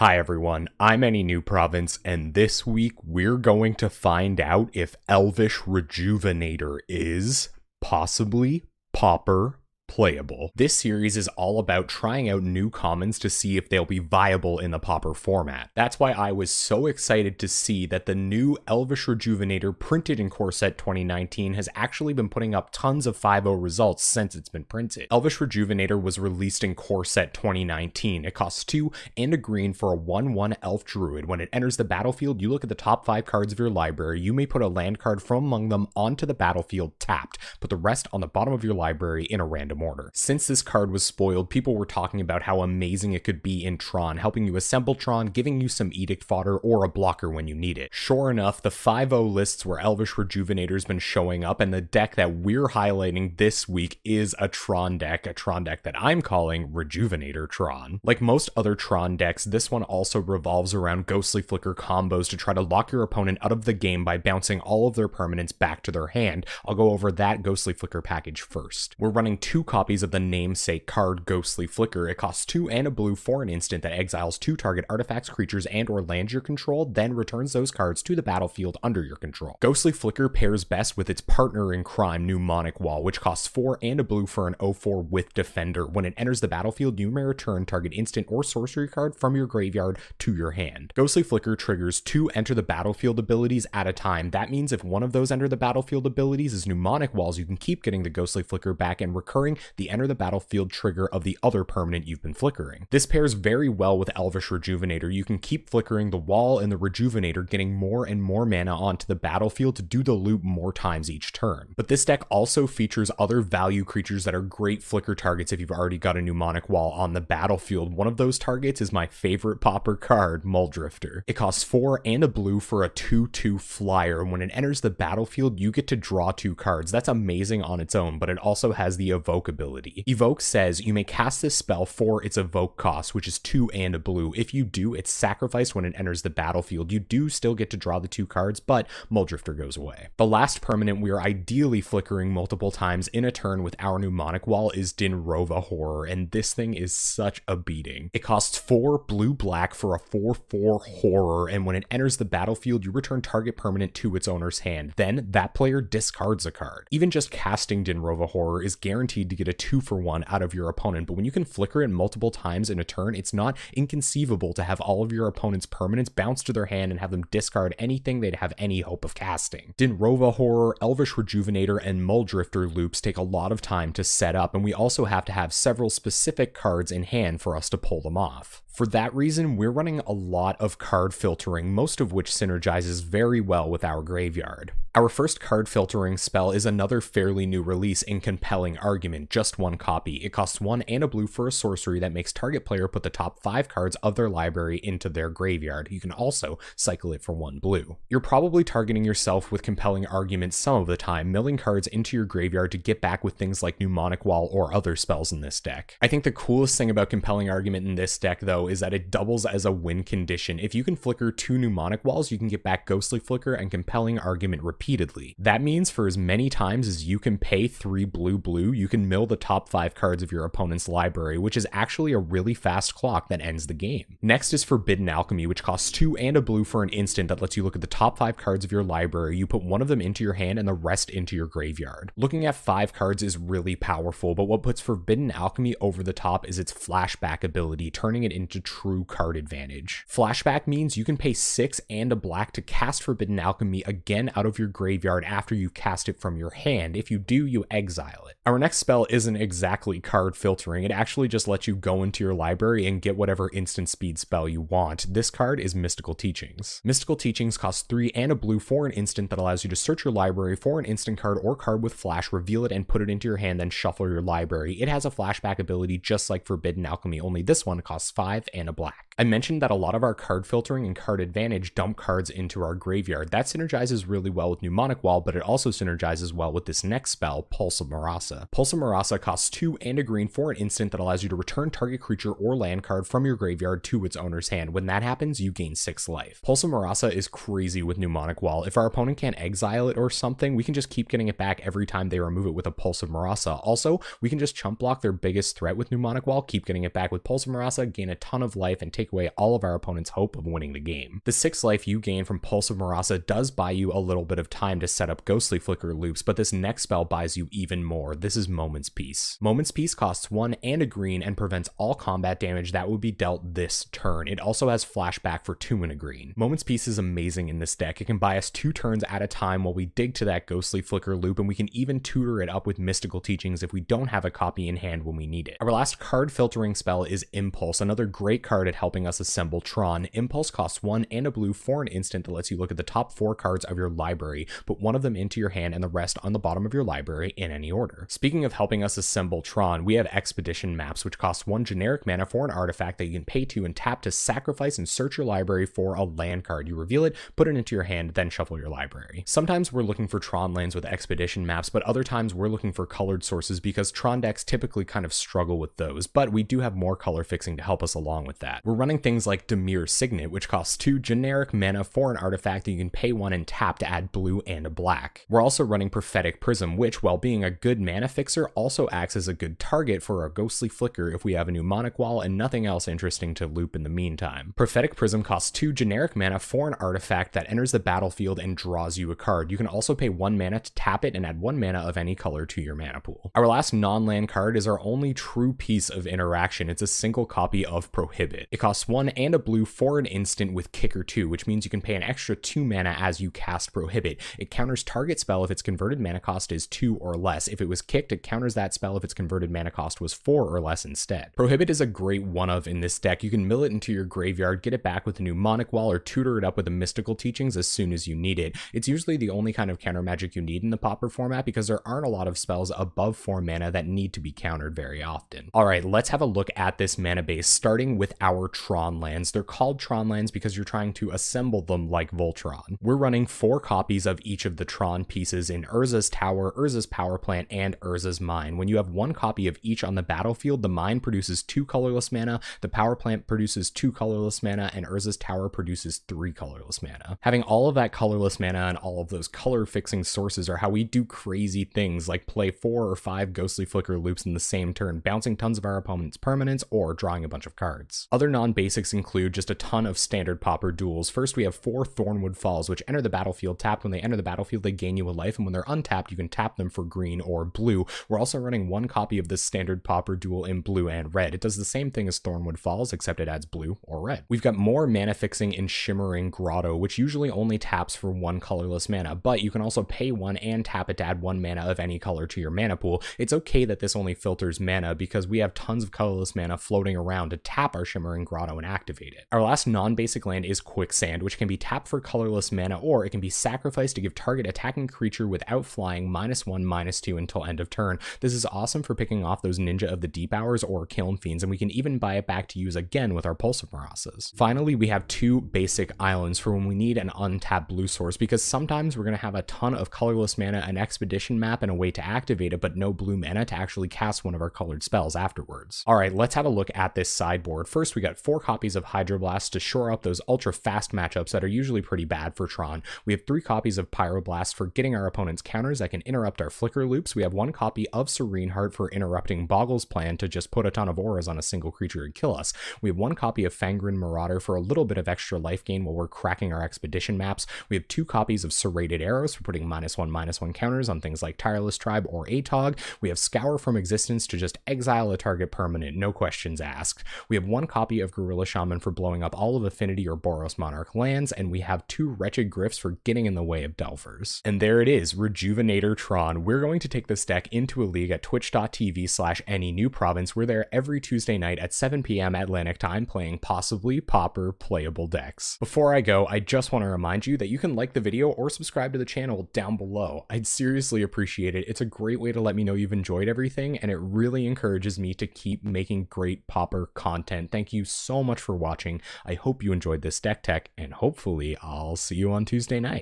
Hi everyone, I'm Any New Province, and this week we're going to find out if Elvish Rejuvenator is possibly Pauper Playable. This series is all about trying out new commons to see if they'll be viable in the Pauper format. That's why I was so excited to see that the new Elvish Rejuvenator printed in Core Set 2019 has actually been putting up tons of 5.0 results since it's been printed. Elvish Rejuvenator was released in Core Set 2019. It costs 2 and a green for a 1/1 Elf Druid. When it enters the battlefield, you look at the top 5 cards of your library. You may put a land card from among them onto the battlefield tapped. Put the rest on the bottom of your library in a random order. Since this card was spoiled, people were talking about how amazing it could be in Tron, helping you assemble Tron, giving you some edict fodder or a blocker when you need it. Sure enough, the 5.0 lists where Elvish Rejuvenator's been showing up, and the deck that we're highlighting this week is a Tron deck that I'm calling Rejuvenator Tron. Like most other Tron decks, this one also revolves around Ghostly Flicker combos to try to lock your opponent out of the game by bouncing all of their permanents back to their hand. I'll go over that Ghostly Flicker package first. We're running 2 copies of the namesake card Ghostly Flicker. It costs 2 and a blue for an instant that exiles 2 target artifacts, creatures, and or lands your control, then returns those cards to the battlefield under your control. Ghostly Flicker pairs best with its partner in crime, Mnemonic Wall, which costs 4 and a blue for an 0/4 with Defender. When it enters the battlefield, you may return target instant or sorcery card from your graveyard to your hand. Ghostly Flicker triggers 2 enter the battlefield abilities at a time. That means if one of those enter the battlefield abilities is Mnemonic Walls, you can keep getting the Ghostly Flicker back and recurring the enter the battlefield trigger of the other permanent you've been flickering. This pairs very well with Elvish Rejuvenator. You can keep flickering the wall and the Rejuvenator, getting more and more mana onto the battlefield to do the loop more times each turn. But this deck also features other value creatures that are great flicker targets if you've already got a Mnemonic Wall on the battlefield. One of those targets is my favorite Pauper card, Mulldrifter. It costs 4 and a blue for a 2/2 flyer. When it enters the battlefield, you get to draw 2 cards. That's amazing on its own, but it also has the Evoke ability. Evoke says you may cast this spell for its evoke cost, which is 2 and a blue. If you do, it's sacrificed when it enters the battlefield. You do still get to draw the 2 cards, but Mulldrifter goes away. The last permanent we are ideally flickering multiple times in a turn with our Mnemonic Wall is Dinrova Horror, and this thing is such a beating. It costs 4 blue-black for a 4/4 horror, and when it enters the battlefield, you return target permanent to its owner's hand. Then that player discards a card. Even just casting Dinrova Horror is guaranteed to get a 2-for-1 out of your opponent, but when you can flicker it multiple times in a turn, it's not inconceivable to have all of your opponent's permanents bounce to their hand and have them discard anything they'd have any hope of casting. Dinrova Horror, Elvish Rejuvenator, and Mulldrifter loops take a lot of time to set up, and we also have to have several specific cards in hand for us to pull them off. For that reason, we're running a lot of card filtering, most of which synergizes very well with our graveyard. Our first card filtering spell is another fairly new release in Compelling Argument, just 1 copy. It costs 1 and a blue for a sorcery that makes target player put the top 5 cards of their library into their graveyard. You can also cycle it for 1 blue. You're probably targeting yourself with Compelling Argument some of the time, milling cards into your graveyard to get back with things like Mnemonic Wall or other spells in this deck. I think the coolest thing about Compelling Argument in this deck, though, is that it doubles as a win condition. If you can flicker 2 Mnemonic Walls, you can get back Ghostly Flicker and Compelling Argument repeatedly. That means for as many times as you can pay 3 blue, you can mill the top 5 cards of your opponent's library, which is actually a really fast clock that ends the game. Next is Forbidden Alchemy, which costs 2 and a blue for an instant that lets you look at the top 5 cards of your library. You put one of them into your hand and the rest into your graveyard. Looking at 5 cards is really powerful, but what puts Forbidden Alchemy over the top is its flashback ability, turning it into true card advantage. Flashback means you can pay 6 and a black to cast Forbidden Alchemy again out of your graveyard after you've cast it from your hand. If you do, you exile it. Our next spell isn't exactly card filtering. It actually just lets you go into your library and get whatever instant speed spell you want. This card is Mystical Teachings. Mystical Teachings costs 3 and a blue for an instant that allows you to search your library for an instant card or card with flash, reveal it and put it into your hand, then shuffle your library. It has a flashback ability just like Forbidden Alchemy, only this one costs 5 and a black. I mentioned that a lot of our card filtering and card advantage dump cards into our graveyard. That synergizes really well with Mnemonic Wall, but it also synergizes well with this next spell, Pulse of Marasa. Pulse of Marasa costs 2 and a green for an instant that allows you to return target creature or land card from your graveyard to its owner's hand. When that happens, you gain 6 life. Pulse of Marasa is crazy with Mnemonic Wall. If our opponent can't exile it or something, we can just keep getting it back every time they remove it with a Pulse of Marasa. Also, we can just chump block their biggest threat with Mnemonic Wall, keep getting it back with Pulse of Marasa, gain a ton of life, and take take away all of our opponent's hope of winning the game. The 6 life you gain from Pulse of Marasa does buy you a little bit of time to set up Ghostly Flicker loops, but this next spell buys you even more. This is Moment's Peace. Moment's Peace costs 1 and a green and prevents all combat damage that would be dealt this turn. It also has flashback for 2 and a green. Moment's Peace is amazing in this deck. It can buy us 2 turns at a time while we dig to that Ghostly Flicker loop, and we can even tutor it up with Mystical Teachings if we don't have a copy in hand when we need it. Our last card filtering spell is Impulse, another great card at helping us assemble Tron. Impulse costs 1 and a blue for an instant that lets you look at the top 4 cards of your library, put one of them into your hand and the rest on the bottom of your library in any order. Speaking of helping us assemble Tron, we have Expedition Maps, which costs 1 generic mana for an artifact that you can pay to and tap to sacrifice and search your library for a land card. You reveal it, put it into your hand, then shuffle your library. Sometimes we're looking for Tron lands with Expedition Maps, but other times we're looking for colored sources because Tron decks typically kind of struggle with those, but we do have more color fixing to help us along with that. We're running things like Dimir Signet, which costs 2 generic mana for an artifact that you can pay 1 and tap to add blue and a black. We're also running Prophetic Prism, which, while being a good mana fixer, also acts as a good target for our Ghostly Flicker if we have a mnemonic wall and nothing else interesting to loop in the meantime. Prophetic Prism costs 2 generic mana for an artifact that enters the battlefield and draws you a card. You can also pay 1 mana to tap it and add 1 mana of any color to your mana pool. Our last non-land card is our only true piece of interaction. It's a single copy of Prohibit. It costs 1 and a blue for an instant with Kicker 2, which means you can pay an extra 2 mana as you cast Prohibit. It counters target spell if its converted mana cost is 2 or less. If it was kicked, it counters that spell if its converted mana cost was 4 or less instead. Prohibit is a great one-of in this deck. You can mill it into your graveyard, get it back with a mnemonic wall, or tutor it up with the Mystical Teachings as soon as you need it. It's usually the only kind of counter magic you need in the Pauper format because there aren't a lot of spells above 4 mana that need to be countered very often. Alright, let's have a look at this mana base, starting with our Tron lands. They're called Tron lands because you're trying to assemble them like Voltron. We're running 4 copies of each of the Tron pieces in Urza's Tower, Urza's Power Plant, and Urza's Mine. When you have 1 copy of each on the battlefield, the Mine produces 2 colorless mana, the Power Plant produces 2 colorless mana, and Urza's Tower produces 3 colorless mana. Having all of that colorless mana and all of those color fixing sources are how we do crazy things like play 4 or 5 Ghostly Flicker loops in the same turn, bouncing tons of our opponent's permanents or drawing a bunch of cards. Other non-basics include just a ton of standard Pauper duels. First, we have 4 Thornwood Falls, which enter the battlefield tapped. When they enter the battlefield, they gain you a life, and when they're untapped, you can tap them for green or blue. We're also running 1 copy of this standard Pauper duel in blue and red. It does the same thing as Thornwood Falls, except it adds blue or red. We've got more mana fixing in Shimmering Grotto, which usually only taps for 1 colorless mana, but you can also pay 1 and tap it to add 1 mana of any color to your mana pool. It's okay that this only filters mana because we have tons of colorless mana floating around to tap our Shimmering Grotto and activate it. Our last non-basic land is Quicksand, which can be tapped for colorless mana, or it can be sacrificed to give target attacking creature without flying -1/-2 until end of turn. This is awesome for picking off those Ninja of the Deep Hours or Kiln Fiends, and we can even buy it back to use again with our Pulse of Marasas. Finally, we have 2 basic islands for when we need an untapped blue source, because sometimes we're going to have a ton of colorless mana, an Expedition Map, and a way to activate it, but no blue mana to actually cast one of our colored spells afterwards. Alright, let's have a look at this sideboard. First, we got 4 copies of Hydroblast to shore up those ultra fast matchups that are usually pretty bad for Tron. We have 3 copies of Pyroblast for getting our opponent's counters that can interrupt our flicker loops. We have 1 copy of Serene Heart for interrupting Boggle's plan to just put a ton of auras on a single creature and kill us. We have 1 copy of Fangren Marauder for a little bit of extra life gain while we're cracking our Expedition Maps. We have 2 copies of Serrated Arrows for putting -1/-1 counters on things like Tireless Tribe or Atog. We have Scour from Existence to just exile a target permanent, no questions asked. We have 1 copy of Gorilla Shaman for blowing up all of Affinity or Boros Monarch lands, and we have 2 Wretched Gryphs for getting in the way of Delvers. And there it is, Rejuvenator Tron. We're going to take this deck into a league at twitch.tv/AnyNewProvince. We're there every Tuesday night at 7 p.m. Atlantic time playing Possibly Pauper Playable decks. Before I go, I just want to remind you that you can like the video or subscribe to the channel down below. I'd seriously appreciate it. It's a great way to let me know you've enjoyed everything, and it really encourages me to keep making great Pauper content. Thank you so much for watching. I hope you enjoyed this deck tech, and hopefully I'll see you on Tuesday night.